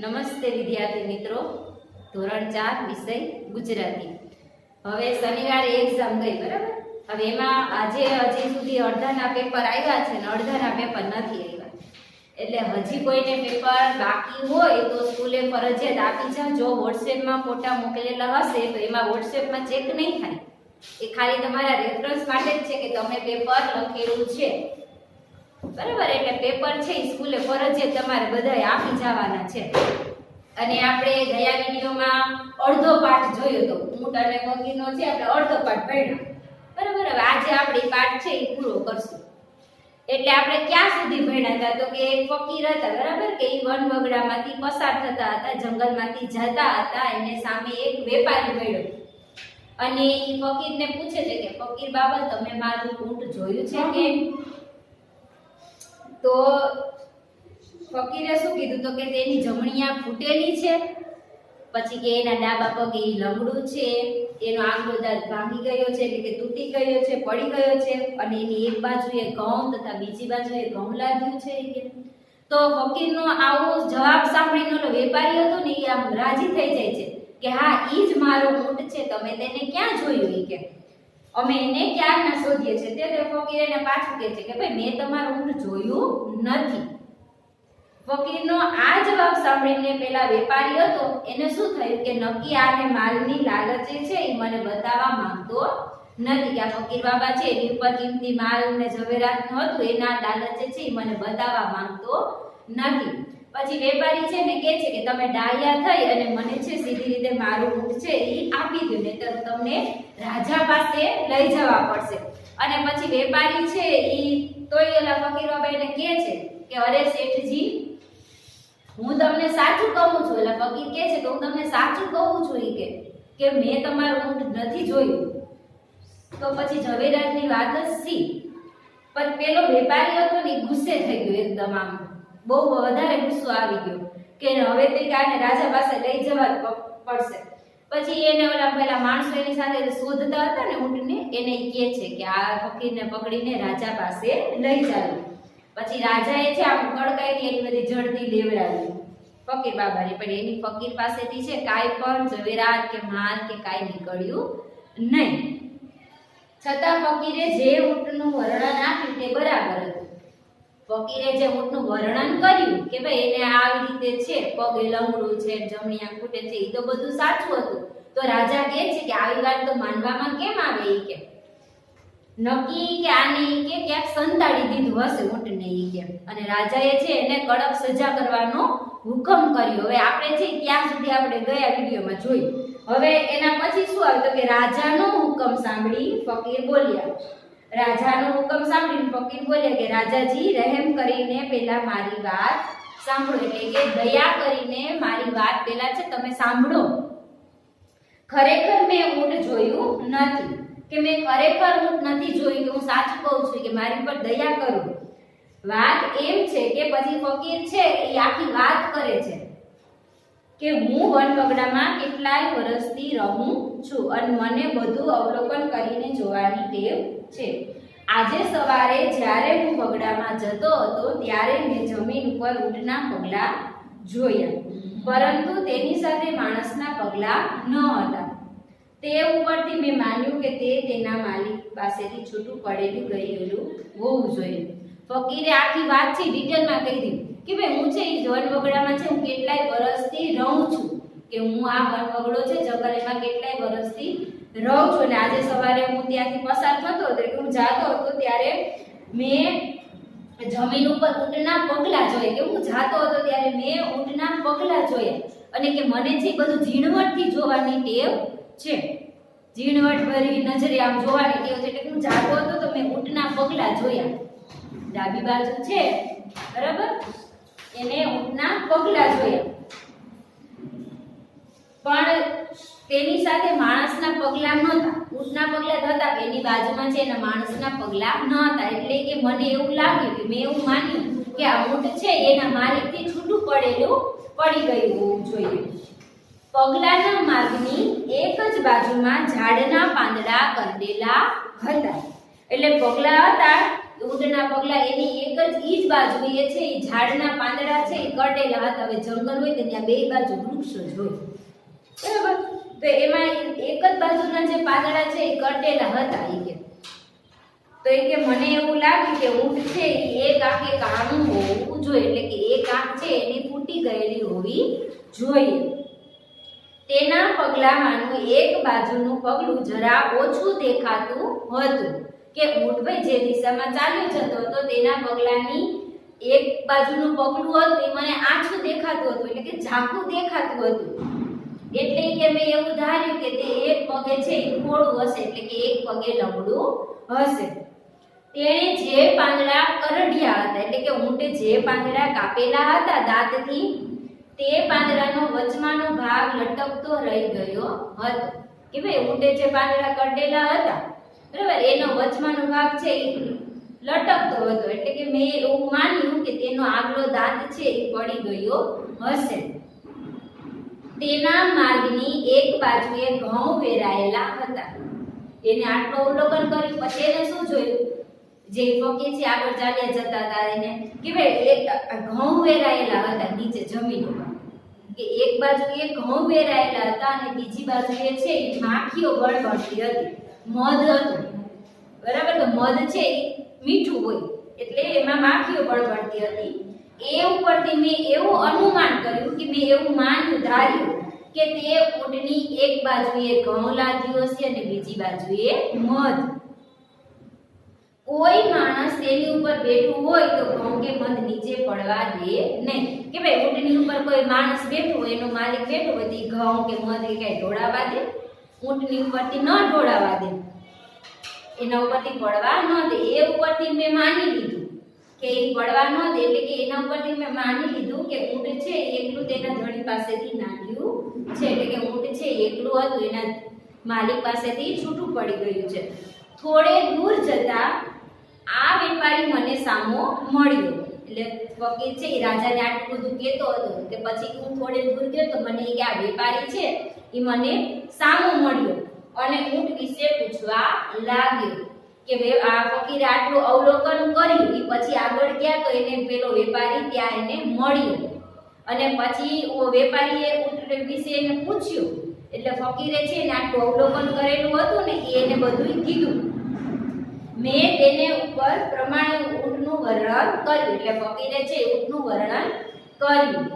નમસ્તે વિદ્યાર્થી મિત્રો, ધોરણ 4 વિષય ગુજરાતી. હવે શનિવારે એક્ઝામ ગઈ બરાબર. હવે એમાં આજે હજી સુધી અડધાના પેપર આવ્યા છે ને અડધાના પેપર નથી આવ્યા. એટલે હજી કોઈને પેપર બાકી હોય તો સ્કૂલે ફરજિયાત આપી જાઓ. જો વોટ્સએપમાં ફોટા મોકલેલા હશે તો એમાં વોટ્સએપમાં ચેક નહીં થાય. એ ખાલી તમારા રેફરન્સ માટે જ છે કે તમે પેપર લખેલું છે બરાબર. એટલે પેપર છે એ સ્કૂલે ફરજિયાત તમારે બધાએ આપી જવાના છે. અને આપણે ગયા વિડીયોમાં અડધો પાઠ જોયો તો ઊંટ અને ફકીરનો છે, આપણે અડધો પાઠ ભણ્યા બરાબર. હવે આજે આપણે પાઠ છે એ પૂરો કરશું. એટલે આપણે ક્યાં સુધી ભણ્યા હતા તો કે એક ફકીર હતા બરાબર, કે એ વન વગડામાંથી પસાર થતા હતા, જંગલમાંથી જતા હતા. એને સામે એક વેપારી મળ્યો અને એ ફકીરને પૂછે છે કે ફકીર બાબા તમે મારું ઊંટ જોયું છે કે? તો ફકીરે શું કીધું તો કે તેની જમણી આંખ ફૂટેલી છે, પછી કે એના ડાબા પગે લંગડું છે, એનો આંગળો દાંત ભાંગી ગયો છે એટલે કે તૂટી ગયો છે, પડી ગયો છે, અને એની એક બાજુએ ઘઉં તથા બીજી બાજુએ ઘઉં લાગ્યું છે કે. તો ફકીરનો આવો જવાબ સાંભળીને ઓલો વેપારી હતો ને એ આમ રાજી થઈ જાય છે કે હા ઈ જ મારો ઊંટ છે, તમે તેને ક્યાં જોયું ઈ કે અમે એને ક્યારના શોધીએ છીએ. તે ફકીર એને પાછું કહે છે કે ભાઈ મેં તમારું ઊંટ જોયું નથી. ફકીરનો આ જવાબ સાંભળીને પેલા વેપારી હતો એને શું થયું કે નક્કી આને માલની લાલચ છે એ મને બતાવવા માંગતો નથી કે આ ફકીર બાબા છે એની ઉપર કિંમતી માલ ને ઝવેરાત હતું એના લાલચ છે એ મને બતાવવા માંગતો નથી. પછી વેપારી છે ને કહે છે કે તમે ડાયા થઈ અને મને છે સીધી રીતે મારું ઊંટ છે એ આપી દો, નહીંતર તમને રાજા પાસે લઈ જવા પડશે. અને પછી વેપારી છે એ તોય ઓલા ફકીર બાબા એને કહે છે કે અરે શેઠજી હું તમને સાચું કહું છું. એટલે ફકીર કહે છે કે હું તમને સાચું કહું છું કે મેં તમારું ઊંટ નથી જોયું. તો પછી ઝવેરાતની વાત જ સી. પણ પેલો વેપારી હતો ને ગુસ્સે થઈ ગયો એકદમ, આમ બહુ વધારે ગુસ્સો આવી ગયો કે હવે તે કાને રાજા પાસે લઈ જવા પડશે. પછી એને ઓલા પેલા માણસો એની સાથે શોધતા હતા ને ઊંટને એને કહે છે કે આ ફકીરને પકડીને રાજા પાસે લઈ ચાલો. પછી રાજાએ છે આમ કડકાઈથી એની બધી જડતી લેવડાવી ફકીર બાબાની, પણ એની ફકીર પાસેથી છે કાંઈ પણ ઝવેરાત કે માલ કે કાંઈ નીકળ્યું નહીં. છતાં ફકીરે જે ઊંટનું વર્ણન આપ્યું તે બરાબર હતું. ફકીરે જે ઊંટનું વર્ણન કર્યું કે ભાઈ એને આવી રીતે છે, પગે લંગડું છે, જમણી આંખ ફૂટે છે, એ તો બધું સાચું હતું. તો રાજા કહે છે કે આવી વાત તો માનવામાં કેમ આવે ઈ કે નક્કી કે આને ઈ કે ક્યાંક સંતાડી દીધું હશે ઊંટને ઈ કે. અને રાજાએ છે એને કડક સજા કરવાનો હુકમ કર્યો. હવે આપણે છે ત્યાં સુધી આપણે ગયા વિડીયોમાં જોયું. હવે એના પછી શું આવ્યું તો કે રાજાનો હુકમ સાંભળી ફકીર બોલ્યા. રાજાનો હુકમ સાંભળીને ફકીર બોલ્યા કે રાજાજી રહેમ કરીને પહેલા મારી વાત સાંભળો, એટલે કે દયા કરીને મારી વાત પહેલા છે તમે સાંભળો. ખરેખર મેં ઊંટ જોયું નથી, કે મેં ખરેખર ઊંટ નથી જોયું, કે હું સાચું કહું છું કે મારી પર દયા કરો. વાત એમ છે કે પછી ફકીર છે એ આખી વાત કરે છે કે હું વનવગડામાં કેટલાય વર્ષથી રહું છું અને મને બધું અવલોકન કરીને જોવાની ટેવ છે. આજે સવારે જ્યારે હું વગડામાં જતો હતો ત્યારે મેં જમીન ઉપર ઊંટના પગલા જોયા, પરંતુ તેની સાથે માણસના પગલા ન હતા. તે ઉપરથી મેં માન્યું કે તે તેના માલિક પાસેથી છૂટું પડેલું ગયેલું હોવું જોઈએ. ફકીરે આખી વાત છે ડિટેલમાં કહી દીધી કે ભાઈ હું છે એ વન વગડામાં છે હું કેટલાય વર્ષથી રહું છું, કે હું આ વન વગડો છે જંગલમાં કેટલાય વર્ષથી રહું છું. અને આજે સવારે હું ત્યાંથી પસાર થતો હતો એટલે હું જાતો હતો ત્યારે મેં જમીન ઉપર ઊંટના પગલા જોયા, કે હું જાતો હતો ત્યારે મેં ઊંટના પગલા જોયા. અને કે મને છે બધું ઝીણવટથી જોવાની ટેવ છે, ઝીણવટ ભરી નજરે આમ જોવાની ટેવ છે. એટલે હું જાતો હતો તો મેં ઊંટના પગલા જોયા. ડાબી બાજુ છે બરાબર એને ઊંટના પગલા જોયા, પણ તેની સાથે માણસના પગલા નહોતા. ઊંટના પગલા હતા કે એની બાજુમાં છે એના માણસના પગલા નહોતા. એટલે કે મને એવું લાગ્યું કે મેં એવું માન્યું કે આ ઊંટ છે એના માલિકથી છૂટું પડેલું પડી ગયું હોવું જોઈએ. પગલાના માર્ગની એક જ બાજુમાં ઝાડના પાંદડા કંદેલા હતા. એટલે પગલા હતા ઊંટના પગલા એની ઈ જ બાજુએ છે એ ઝાડના પાંદડા છે એ કટેલા હતા. હવે જંગલ હોય તો ત્યાં બે બાજુ વૃક્ષો જ હોય, બરાબર. તો એમાં એક જ બાજુના જે પાંદડા છે એ કટેલા હતા. એ કે તો એ કે મને એવું લાગ્યું કે ઊંટ છે એ એક આંખે કાણું હોવું જોઈએ, એટલે કે એક આંખ છે એની ફૂટી ગયેલી હોવી જોઈએ. તેના પગલામાંનું એક બાજુનું પગલું જરા ઓછું દેખાતું હતું, કે ઊંટ ભાઈ જે દિશામાં ચાલ્યો જતો હતો તેના પગલાની એક બાજુનું પગલું હતું એ મને આછું દેખાતું હતું, એટલે કે ઝાંખું દેખાતું હતું. એટલે કે મેં એવું ધાર્યું કે તે એક પગે છે એ ખોડું હશે, એટલે કે એક પગે લંગડું હશે. તેણે જે પાંદડા કરડ્યા હતા, એટલે કે ઊંટે જે પાંદડા કાપેલા હતા દાંતથી, તે પાંદડાનો વચમાંનો ભાગ લટકતો રહી ગયો હતો. કે ભાઈ ઊંટે જે પાંદડા કરડેલા હતા, બરાબર, એનો વચમાંનો ભાગ છે એ લટકતો હતો, એટલે કે મેં એવું માન્યું કે તેનો આગલો દાંત છે એ પડી ગયો હશે. તેના માર્ગની એક બાજુએ ઘઉં વેરાયેલા હતા. એને આટલું અવલોકન કર્યું, પછી એને શું જોયું? જે ફકીર છે આગળ ચાલ્યા જતા હતા એને કે ભાઈ એક ઘઉં વેરાયેલા હતા નીચે જમીન ઉપર, કે એક બાજુએ ઘઉં વેરાયેલા હતા અને બીજી બાજુએ છે એ માખીઓ બળબડતી હતી, મધ હતું, બરાબર. તો મધ છે એ મીઠું હોય એટલે એમાં માખીઓ બળબડતી હતી. એ ઉપરથી મેં એવું અનુમાન કર્યું કે મેં એવું માન્યું ધાર્યું કે તે ઊંટની એક બાજુએ ઘઉં લાદ્યું હશે અને બીજી બાજુએ મધ. કોઈ માણસ તેની ઉપર બેઠું હોય તો ઘઉં કે મધ નીચે પડવા દે નહીં. કે ભાઈ ઊંટની ઉપર કોઈ માણસ બેઠું હોય, એનો માલિક બેઠો હોય તો ઘઉં કે મધ કે કઈ ઢોળાવા દે? ઊંટની ઉપરથી ન ઢોળાવા દે, એના ઉપરથી પડવા ન દે. એ ઉપરથી મેં માની લીધું કે એ પડવા ન દે, એટલે કે એના ઉપરથી મેં માની લીધું કે ઊંટ છે એકલું તેના ધણી પાસેથી નાગ્યું છે, એટલે કે ઊંટ છે એકલું હતું એના માલિક પાસેથી છૂટું પડી ગયું છે. થોડે દૂર જતા આ વેપારી મને સામો મળ્યો. એટલે ફકીર છે એ રાજાને આટલું બધું કહેતો હતો કે પછી હું થોડે દૂર ગયો તો મને કે આ વેપારી છે એ મને સામો મળ્યો અને ઊંટ વિશે પૂછવા લાગ્યો. કે આ ફકીર આટલું અવલોકન કર્યું, એ પછી આગળ ગયા તો એને પેલો વેપારી ત્યાં એને મળ્યો અને પછી વેપારીએ ઊંટ વિશે એને પૂછ્યું. એટલે ફકીરે છે ને આટલું અવલોકન કરેલું હતું ને એને બધું કીધું. મેં તેને ઉપર પ્રમાણે ઊંટનું વર્ણન કર્યું, એટલે ફકીરે છે ઊંટનું વર્ણન કર્યું.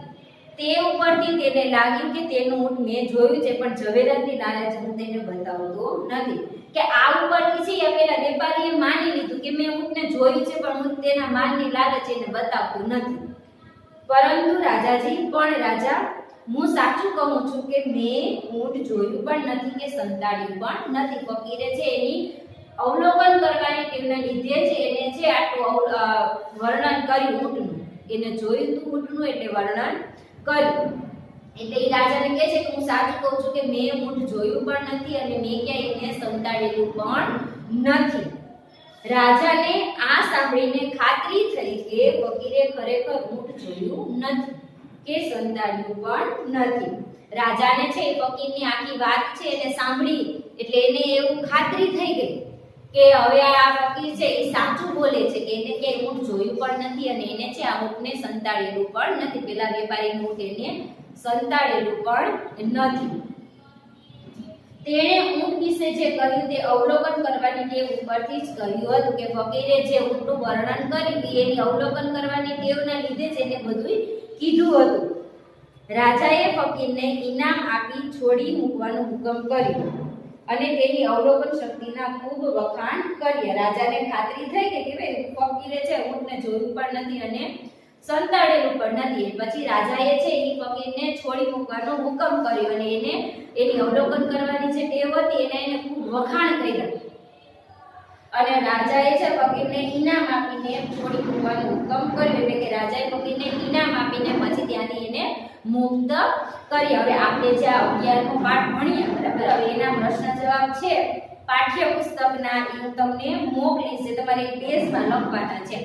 તે ઉપરથી તેને લાગ્યું કે તેનું ઊંટ મેં જોયું છે, પણ ઝવેરાતની લાલચ હું તેને બતાવતો નથી. કે આ ઉપરથી છે પેલા વેપારીએ માની લીધું કે મેં ઊંટને જોયું છે, પણ હું તેના માલની લાલચ એને બતાવતો નથી. પરંતુ રાજાજી, પણ રાજા, હું સાચું કહું છું કે મેં ઊંટ જોયું પણ નથી કે સંતાડ્યું પણ નથી. ફકીરે છે એની અવલોકન કરવાની ટેવના લીધે છે એને છે આટલું વર્ણન કર્યું ઊંટનું. એને જોયું તું ઊંટનું એટલે વર્ણન કર્યું. એટલે એ રાજાને કહે છે કે હું સાચું કહું છું કે મેં ઊંટ જોયું પણ નથી અને મેં ક્યાંય એને સંતાડેલું પણ નથી. રાજાને આ સાંભળીને ખાતરી થઈ કે ફકીરે ખરેખર ઊંટ જોયું નથી કે સંતાડ્યું પણ નથી. રાજાને છે ફકીરની આખી વાત છે એને સાંભળી એટલે એને એવું ખાતરી થઈ ગઈ કે હવે આ ફકીર છે એ સાચું બોલે છે કે એને ક્યાંય ઊંટ જોયું પણ નથી અને એને છે આ ઊંટને સંતાડેલું પણ નથી. પેલા વેપારીનું ઊંટ એને સંતાડેલું પણ નથી. તેણે ઊંટ વિશે જે કહ્યું તે અવલોકન કરવાની ટેવ ઉપરથી જ કહ્યું હતું કે ફકીરે જે ઊંટનું વર્ણન કર્યું એની અવલોકન કરવાની ટેવના લીધે જ એને બધું કીધું હતું. રાજાએ ફકીરને ઇનામ આપી છોડી મૂકવાનો હુકમ કર્યો અને તેની અવલોકન શક્તિના ખૂબ વખાણ કર્યા. રાજાને ખાતરી થઈ કે ભાઈ ફકીરે છે ઊંટને જોયું પણ નથી અને સંતાડેલું પણ નથી. પછી રાજાએ છે એ ફકીરને છોડી મૂકવાનો હુકમ કર્યો અને એને એની અવલોકન કરવાની જે ટેવ હતી એને ખૂબ વખાણ કર્યા અને રાજાએ છે ફકીરને ઇનામ આપીને છોડી મૂકવાનો હુકમ કર્યો. એટલે કે રાજાએ ફકીરને ઇનામ આપીને પછી ત્યાંથી એને મુક્ત કરી. હવે આપણે જે 11મો પાઠ ભણ્યા, બરાબર, હવે એના પ્રશ્ન જવાબ છે પાઠ્યપુસ્તકના એ હું તમને મોકલીશ, તમારે પેજમાં લખવાના છે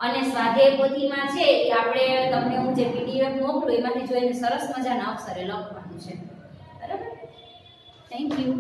અને સ્વાધ્યાય પોથીમાં છે એ આપણે તમને હું જે પીડીએફ મોકલું એમાંથી જોઈને સરસ મજાના અક્ષરે લખવાનું છે. બરાબર, થેન્ક યુ.